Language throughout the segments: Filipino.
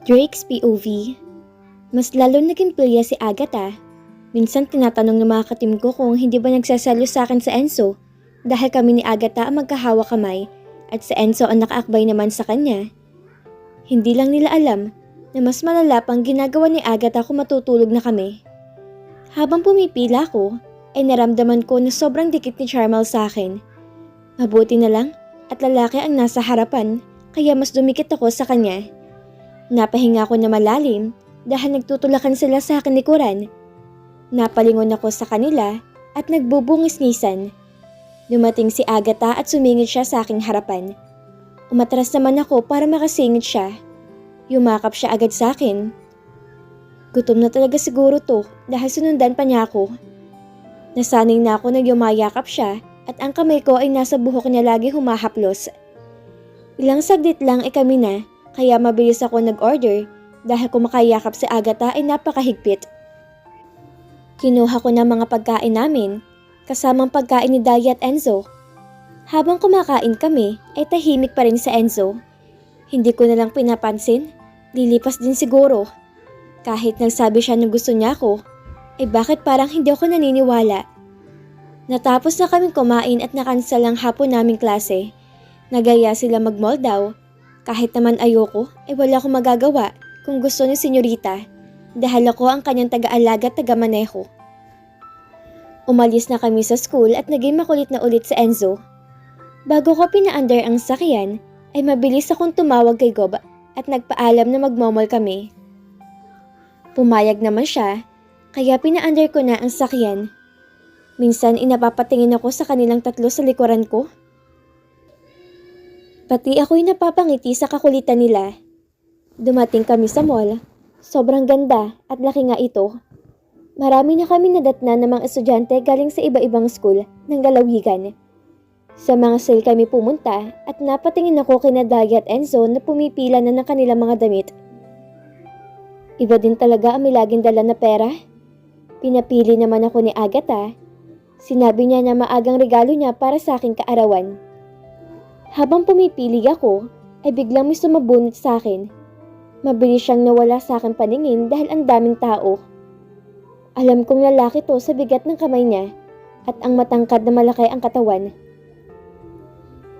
Drake's POV. Mas lalo naging playa si Agatha. Minsan tinatanong ng mga katim ko kung hindi ba nagsasalo sa akin sa Enzo dahil kami ni Agatha ang magkahawa kamay at si Enzo ang nakaakbay naman sa kanya. Hindi lang nila alam na mas malala pang ginagawa ni Agatha kung matutulog na kami. Habang pumipila ko, ay naramdaman ko na sobrang dikit ni Charmal sa akin. Mabuti na lang at lalaki ang nasa harapan kaya mas dumikit ako sa kanya. Napahinga ko na malalim dahil nagtutulakan sila sa akin likuran. Napalingon ako sa kanila at nagbubungis-ngisan. Dumating si Agatha at sumingit siya sa aking harapan. Umatras naman ako para makasingit siya. Yumakap siya agad sa akin. Gutom na talaga siguro to dahil sinundan pa niya ako. Nasanay na ako na yumayakap siya at ang kamay ko ay nasa buhok niya lagi humahaplos. Ilang saglit lang ay kami na kaya mabilis ako nag-order dahil kumakayakap si Agatha ay napakahigpit. Kinuha ko na mga pagkain namin kasamang pagkain ni Daya at Enzo. Habang kumakain kami ay tahimik pa rin si Enzo. Hindi ko na lang pinapansin, lilipas din siguro. Kahit nagsabi siya na gusto niya ako, ay bakit parang hindi ako naniniwala. Natapos na kaming kumain at nakansel ang hapon naming klase. Nagaya sila mag-mall daw. Kahit naman ayoko, ay wala akong magagawa kung gusto ni senyorita dahil ako ang kanyang taga-alaga at taga-maneho. Umalis na kami sa school at naging makulit na ulit si Enzo. Bago ko pina-under ang sakyan, ay mabilis akong tumawag kay Gob at nagpaalam na magmomol kami. Pumayag naman siya, kaya pina-under ko na ang sakyan. Minsan inapapatingin ako sa kanilang tatlo sa likuran ko. Pati ako'y napapangiti sa kakulitan nila. Dumating kami sa mall. Sobrang ganda at laki nga ito. Marami na kami nadatnan ng mga estudyante galing sa iba-ibang school ng lalawigan. Sa mga sale kami pumunta at napatingin ako kina Daya at Enzo na pumipila na ng kanilang mga damit. Iba din talaga ang may laging dala na pera. Pinapili naman ako ni Agatha. Sinabi niya na maagang regalo niya para sa aking kaarawan. Habang pumipili ako, ay biglang may sumabunot sa akin. Mabilis siyang nawala sa aking paningin dahil ang daming tao. Alam kong lalaki to sa bigat ng kamay niya at ang matangkad na malaki ang katawan.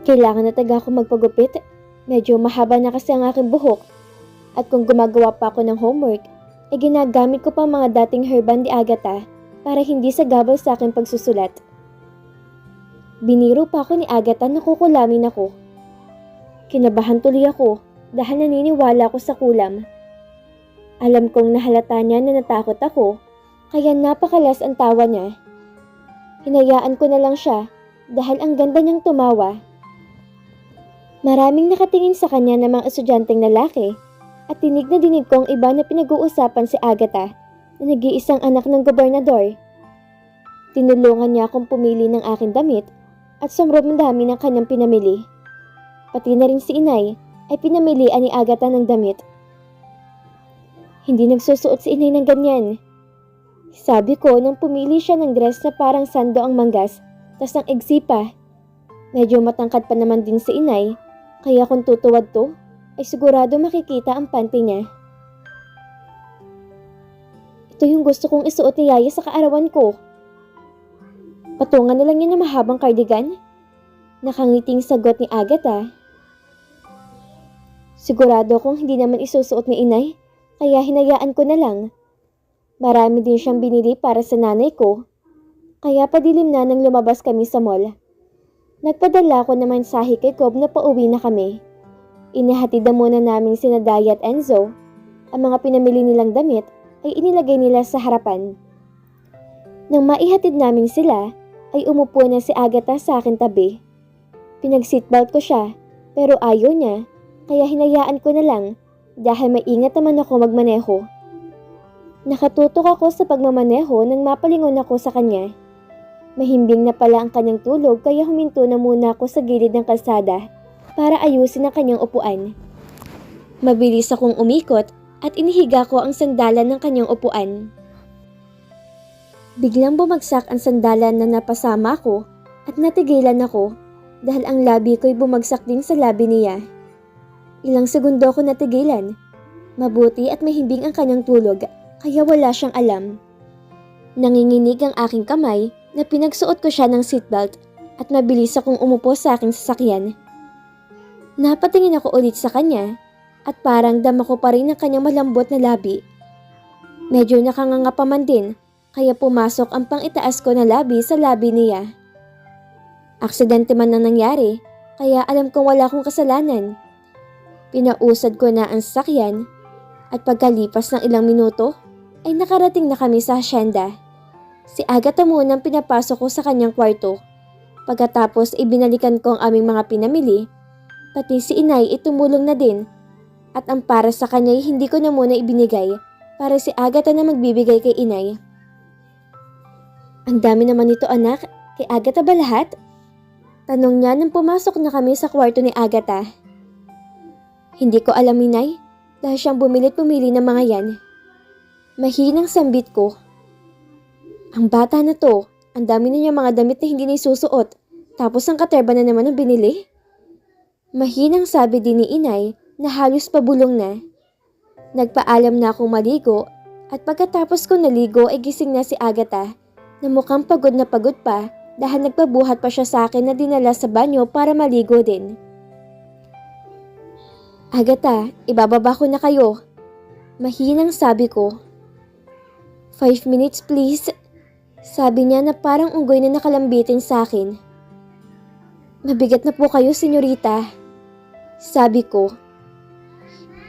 Kailangan na taga ako magpagupit. Medyo mahaba na kasi ang aking buhok. At kung gumagawa pa ako ng homework, ay ginagamit ko pa mga dating hairband ni Agatha para hindi sagabal sa aking pagsusulat. Biniro pa ako ni Agatha na kukulamin ako. Kinabahan tuloy ako dahil naniniwala ako sa kulam. Alam kong nahalata niya na natakot ako, kaya napakalas ang tawa niya. Hinayaan ko na lang siya dahil ang ganda niyang tumawa. Maraming nakatingin sa kanya ng mga estudyanteng lalaki. At dinig na dinig ko ang iba na pinag-uusapan si Agatha na nag-iisang anak ng gobernador. Tinulungan niya akong pumili ng aking damit at sobrang dami ng kanyang pinamili. Pati na rin si inay ay pinamilian ni Agatha ng damit. Hindi nagsusuot si inay ng ganyan. Sabi ko nang pumili siya ng dress na parang sando ang manggas tas ang igsi pa. Medyo matangkad pa naman din si inay kaya kung tutuwad to, ay sigurado makikita ang panty niya. Ito yung gusto kong isuot ni Yaya sa kaarawan ko. Patungan na lang yan na mahabang cardigan. Nakangiting sagot ni Agatha. Sigurado kong hindi naman isusuot ni inay, kaya hinayaan ko na lang. Marami din siyang binili para sa nanay ko, kaya padilim na nang lumabas kami sa mall. Nagpadala ko na mensahe kay Gob na pauwi na kami. Inihatid na muna namin sina Daya at Enzo. Ang mga pinamili nilang damit ay inilagay nila sa harapan. Nang maihatid namin sila, ay umupo na si Agatha sa akin tabi. Pinag-seatbelt ko siya, pero ayaw niya, kaya hinayaan ko na lang dahil may ingat naman ako magmaneho. Nakatutok ako sa pagmamaneho nang mapalingon ako sa kanya. Mahimbing na pala ang kanyang tulog kaya huminto na muna ako sa gilid ng kalsada para ayusin ang kanyang upuan. Mabilis akong umikot at inihiga ko ang sandalan ng kanyang upuan. Biglang bumagsak ang sandalan na napasama ko at natigilan ako dahil ang labi ko'y bumagsak din sa labi niya. Ilang segundo ako natigilan. Mabuti at mahimbing ang kanyang tulog, kaya wala siyang alam. Nanginginig ang aking kamay na pinagsuot ko siya ng seatbelt at mabilis akong umupo sa aking sasakyan. Napatingin ako ulit sa kanya at parang dama ko pa rin ang kanyang malambot na labi. Medyo nakanganga pa man din, kaya pumasok ang pang-itaas ko na labi sa labi niya. Aksidente man na nangyari, kaya alam kong wala akong kasalanan. Pinausad ko na ang sasakyan at pagkalipas ng ilang minuto ay nakarating na kami sa hacienda. Si Agatha muna ang pinapasok ko sa kanyang kwarto. Pagkatapos ibinalikan ko ang aming mga pinamili, pati si inay tumulong na din at ang para sa kanya ay hindi ko na muna ibinigay para si Agatha na magbibigay kay inay. Ang dami naman nito anak, kay Agatha ba lahat? Tanong niya nang pumasok na kami sa kwarto ni Agatha. Hindi ko alam inay, dahil siyang bumilit-pumili ng mga yan. Mahinang sambit ko. Ang bata na to, ang dami na niya mga damit na hindi na isusuot, tapos ang katerba na naman ang binili. Mahinang sabi din ni inay na halos pabulong na. Nagpaalam na akong maligo at pagkatapos ko naligo ay gising na si Agatha na mukhang pagod na pagod pa dahil nagpabuhat pa siya sa akin na dinala sa banyo para maligo din. Agatha, ibababa ko na kayo. Mahinang sabi ko. 5 minutes please. Sabi niya na parang unggoy na nakalambitin sa akin. Mabigat na po kayo, senyorita. Sabi ko.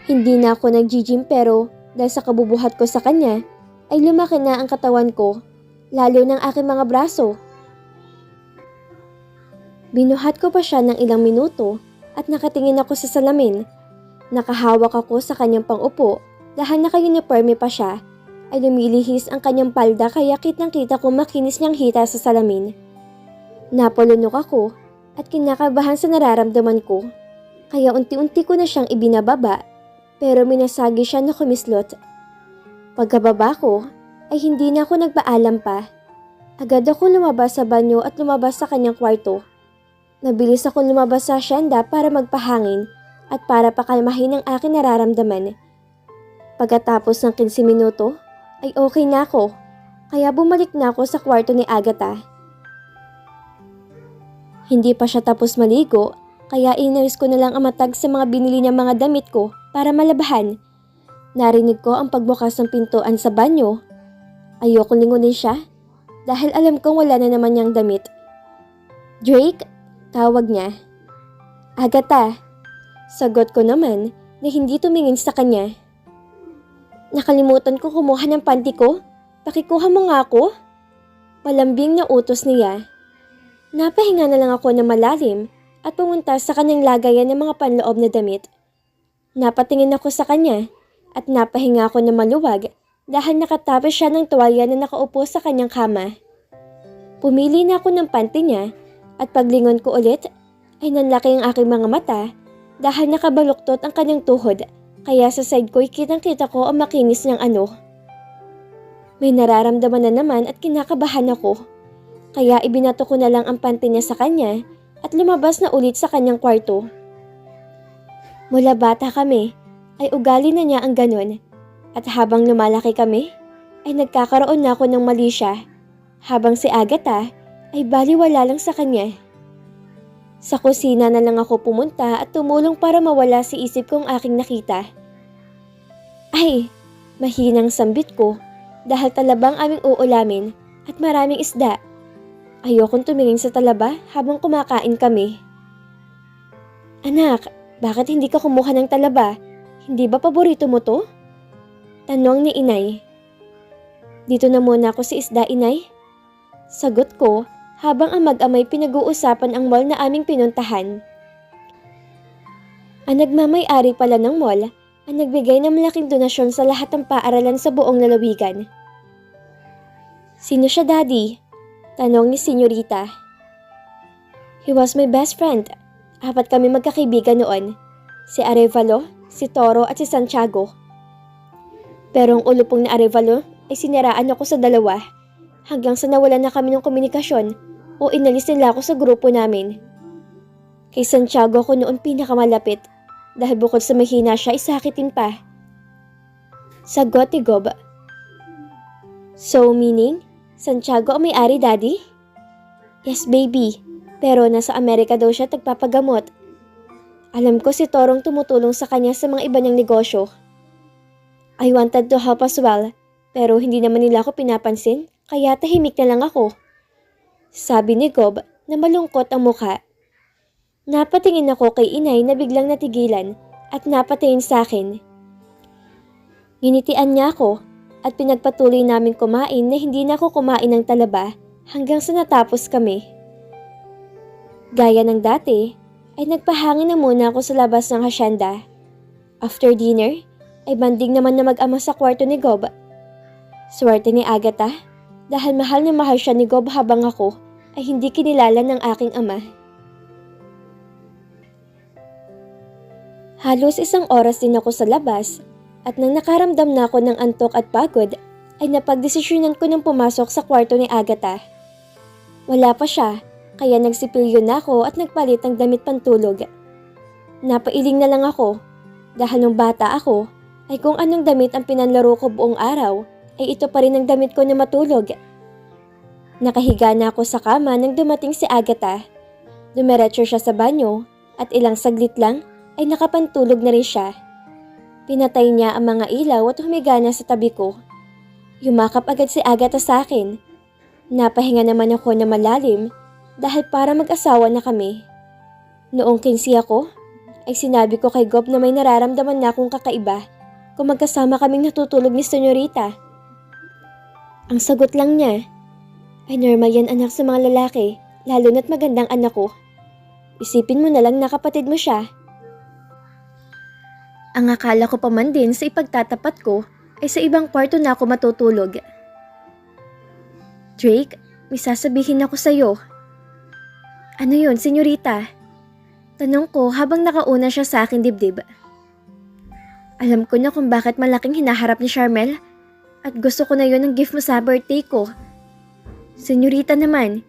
Hindi na ako nag-gym pero dahil sa kabubuhat ko sa kanya ay lumaki na ang katawan ko, lalo ng aking mga braso. Binuhat ko pa siya ng ilang minuto at nakatingin ako sa salamin. Nakahawak ako sa kanyang pang-upo dahil naka-uniforme pa siya. Ay lumilihis ang kanyang palda kaya kitang-kita ko makinis niyang hita sa salamin. Napalunok ako at kinakabahan sa nararamdaman ko. Kaya unti-unti ko na siyang ibinababa pero minasagi siya na kumislot. Pagkababa ko ay hindi na ako nagpaalam pa. Agad ako lumabas sa banyo at lumabas sa kanyang kwarto. Nabilis ako lumabas sa hacienda para magpahangin at para pakalmahin ang aking nararamdaman. Pagkatapos ng 15 minuto, ay okay na ako, kaya bumalik na ako sa kwarto ni Agatha. Hindi pa siya tapos maligo, kaya inayos ko na lang ang matag sa mga binili niyang mga damit ko para malabahan. Narinig ko ang pagbukas ng pintuan sa banyo. Ayoko lingunin siya, dahil alam kong wala na naman niyang damit. Drake, tawag niya. Agatha, sagot ko naman na hindi tumingin sa kanya. Nakalimutan ko kumuha ng panty ko. Pakikuha mo nga ako. Malambing na utos niya. Napahinga na lang ako na malalim at pumunta sa kanyang lagayan ng mga panloob na damit. Napatingin ako sa kanya at napahinga ako na maluwag dahil nakatapos siya ng tuwalya na nakaupo sa kanyang kama. Pumili na ako ng panty niya at paglingon ko ulit ay nanlaki ang aking mga mata dahil nakabaluktot ang kanyang tuhod. Kaya sa side ko'y kitang-kita ko ang makinis niyang ano. May nararamdaman na naman at kinakabahan ako. Kaya ibinato ko na lang ang panty niya sa kanya at lumabas na ulit sa kanyang kwarto. Mula bata kami, ay ugali na niya ang ganon. At habang lumalaki kami, ay nagkakaroon na ako ng mali siya. Habang si Agatha ay baliwala lang sa kanya. Sa kusina na lang ako pumunta at tumulong para mawala si isip kong aking nakita. Ay, mahinang sambit ko dahil talabang aming uulamin at maraming isda. Ayokong tumingin sa talaba habang kumakain kami. Anak, bakit hindi ka kumuha ng talaba? Hindi ba paborito mo to? Tanong ni inay. Dito na muna ako sa isda, inay. Sagot ko habang ang mag-amay pinag-uusapan ang mall na aming pinuntahan. Ang nagmamay-ari pala ng mall ang nagbigay ng malaking donasyon sa lahat ng paaralan sa buong lalawigan. Sino siya, Daddy? Tanong ni Senyorita. He was my best friend. 4 kami magkakaibigan noon. Si Arevalo, si Toro at si Santiago. Pero ang ulupong na Arevalo ay siniraan ako sa 2 hanggang sa nawalan na kami ng komunikasyon o inalis nila ako sa grupo namin. Kay Santiago ako noon pinakamalapit dahil bukod sa mahina siya ay sakitin pa. Sagot ni Gob. So meaning, Santiago ang may-ari, Daddy? Yes, baby. Pero nasa Amerika daw siya tagpapagamot. Alam ko si Torong tumutulong sa kanya sa mga iba niyang negosyo. I wanted to help as well, pero hindi naman nila ako pinapansin, kaya tahimik na lang ako. Sabi ni Gob na malungkot ang mukha. Napatingin ako kay inay na biglang natigilan at napatingin sa akin. Nginitian niya ako at pinagpatuloy namin kumain na hindi na ako kumain ng talaba hanggang sa natapos kami. Gaya ng dati, ay nagpahangin na muna ako sa labas ng hasyenda. After dinner, ay banding naman na mag-ama sa kwarto ni Gob. Swerte ni Agatha dahil mahal na mahal siya ni Gob habang ako ay hindi kinilala ng aking ama. Halos 1 oras din ako sa labas at nang nakaramdam na ako ng antok at pagod ay napagdesisyonan ko nang pumasok sa kwarto ni Agatha. Wala pa siya kaya nagsipilyo na ako at nagpalit ng damit pantulog. Napailing na lang ako dahil nung bata ako ay kung anong damit ang pinanlaro ko buong araw ay ito pa rin ang damit ko na matulog. Nakahiga na ako sa kama nang dumating si Agatha. Dumiretso siya sa banyo at ilang saglit lang ay nakapantulog na rin siya. Pinatay niya ang mga ilaw at humiga na sa tabi ko. Yumakap agad si Agatha sa akin. Napahinga naman ako na malalim dahil para mag-asawa na kami. Noong 15 ako, ay sinabi ko kay Gob na may nararamdaman na akong kakaiba kung magkasama kaming natutulog ni Senyorita. Ang sagot lang niya, ay normal yan anak sa mga lalaki, lalo na't magandang anak ko. Isipin mo na lang na kapatid mo siya. Ang akala ko pa man din sa ipagtatapat ko ay sa ibang kwarto na ako matutulog. Drake, may sasabihin ako sa'yo. Ano yun, Senyorita? Tanong ko habang nakauna siya sa aking dibdib. Alam ko na kung bakit malaking hinaharap ni Charmel at gusto ko na yun ang gift mo sa birthday ko. Senyorita naman,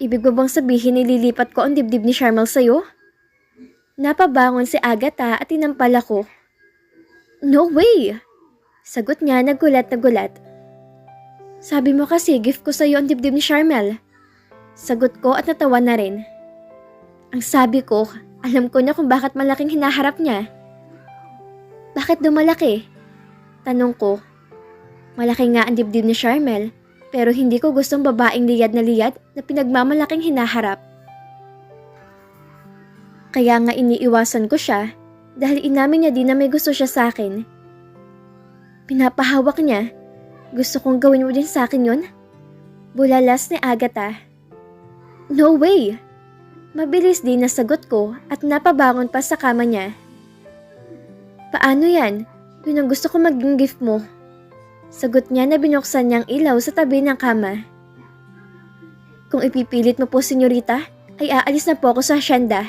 ibig mo bang sabihin nililipat ko ang dibdib ni Charmel sa'yo? Napabangon si Agatha at tinampal ako. No way! Sagot niya na gulat. Sabi mo kasi gift ko sa'yo ang dibdib ni Charmel. Sagot ko at natawa na rin. Ang sabi ko, alam ko na kung bakit malaking hinaharap niya. Bakit daw malaki? Tanong ko. Malaki nga ang dibdib ni Charmel, pero hindi ko gustong babaeng liyad na pinagmamalaking hinaharap. Kaya nga iniiwasan ko siya dahil inamin niya din na may gusto siya sa akin. Pinapahawak niya. Gusto kong gawin mo din sa akin yun? Bulalas ni Agatha. No way! Mabilis din na sagot ko at napabangon pa sa kama niya. Paano yan? Yun ang gusto ko maging gift mo. Sagot niya na binuksan niyang ilaw sa tabi ng kama. Kung ipipilit mo po, Senyorita, ay aalis na po ako sa hasyenda.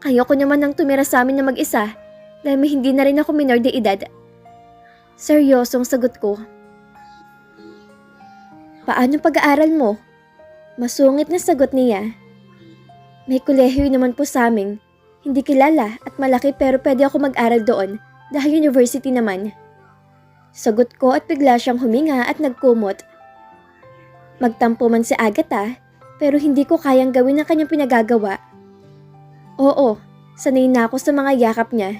Ayoko naman nang tumira sa amin na mag-isa dahil may hindi na rin ako minor de edad. Seryosong sagot ko. Paano pag-aaral mo? Masungit na sagot niya. May kolehiyo naman po sa amin. Hindi kilala at malaki pero pwede ako mag-aral doon dahil university naman. Sagot ko at bigla siyang huminga at nagkumot. Magtampo man si Agatha pero hindi ko kayang gawin ang kanyang pinagagawa. Oo, sanay na ako sa mga yakap niya.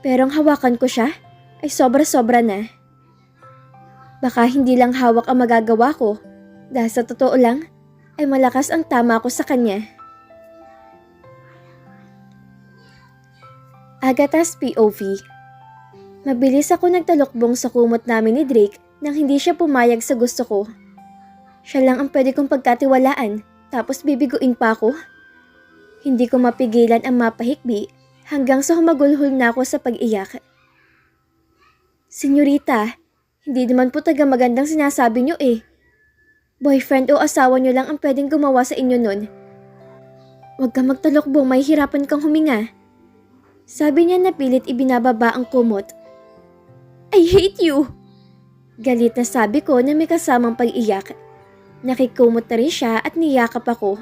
Pero ang hawakan ko siya ay sobra-sobra na. Baka hindi lang hawak ang magagawa ko dahil sa totoo lang ay malakas ang tama ko sa kanya. Agatha's POV. Mabilis ako nagtalokbong sa kumot namin ni Drake nang hindi siya pumayag sa gusto ko. Siya lang ang pwede kong pagkatiwalaan tapos bibiguin pa ako. Hindi ko mapigilan ang mapahikbi hanggang sa humagulhol na ako sa pag-iyak. Senyorita, hindi naman po taga magandang sinasabi niyo eh. Boyfriend o asawa niyo lang ang pwedeng gumawa sa inyo nun. Huwag kang magtalokbong, may hirapan kang huminga. Sabi niya na pilit ibinababa ang kumot. I hate you! Galit na sabi ko na may kasamang pag-iyak. Nakikumot na rin siya at niyakap ako.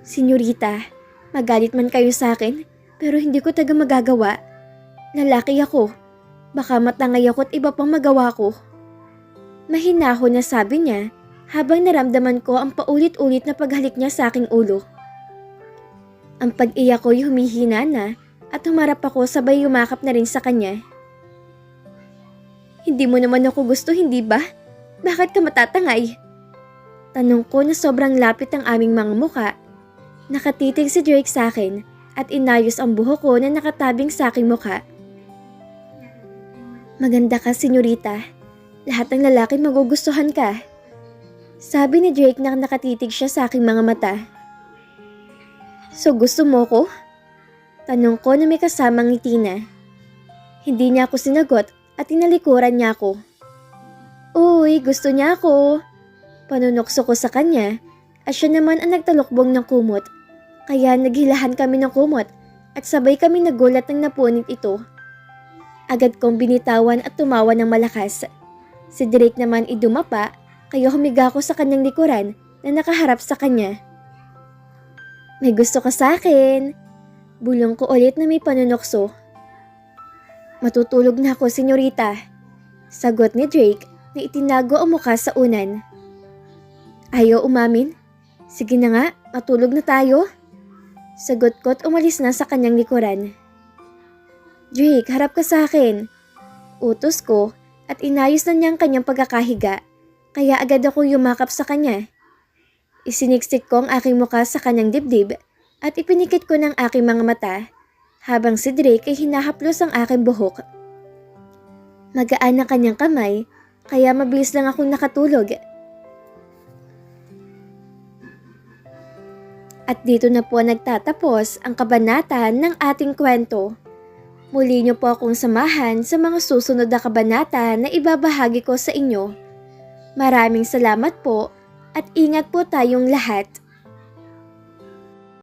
Senyorita, magalit man kayo sa akin pero hindi ko taga magagawa. Lalaki ako. Baka matangay ako at iba pang magawa ko. Mahinahon na sabi niya habang naramdaman ko ang paulit-ulit na paghalik niya sa aking ulo. Ang pag-iyak ko'y humihina na at humarap ako sabay yumakap na rin sa kanya. Hindi mo naman ako gusto, hindi ba? Bakit ka matatangay? Tanong ko na sobrang lapit ang aming mga muka. Nakatitig si Drake sa akin at inayos ang buhok ko na nakatabing sa aking muka. Maganda ka, senyorita. Lahat ng lalaki magugustuhan ka. Sabi ni Drake na nakatitig siya sa aking mga mata. So gusto mo ko? Tanong ko na may kasamang ngiti na. Hindi niya ako sinagot at tinalikuran niya ako. Uy, gusto niya ako. Panunokso ko sa kanya at siya naman ang nagtalokbong ng kumot. Kaya naghilahan kami ng kumot at sabay kami nagulat ng napunit ito. Agad kong binitawan at tumawa ng malakas. Si Drake naman idumapa kaya humiga ko sa kanyang likuran na nakaharap sa kanya. May gusto ka sa akin. Bulong ko ulit na may panunokso. Matutulog na ako, senyorita. Sagot ni Drake na itinago ang mukha sa unan. Ayaw umamin? Sige na nga, matulog na tayo. Sagot ko at umalis na sa kanyang likuran. Drake, harap ka sa akin. Utos ko at inayos na niya ang kanyang pagkakahiga, kaya agad akong yumakap sa kanya. Isiniksik ko ang aking mukha sa kanyang dibdib at ipinikit ko ng aking mga mata habang si Drake ay hinahaplos ang aking buhok. Magaan ang kanyang kamay kaya mabilis lang akong nakatulog. At dito na po nagtatapos ang kabanata ng ating kwento. Muli niyo po akong samahan sa mga susunod na kabanata na ibabahagi ko sa inyo. Maraming salamat po at ingat po tayong lahat.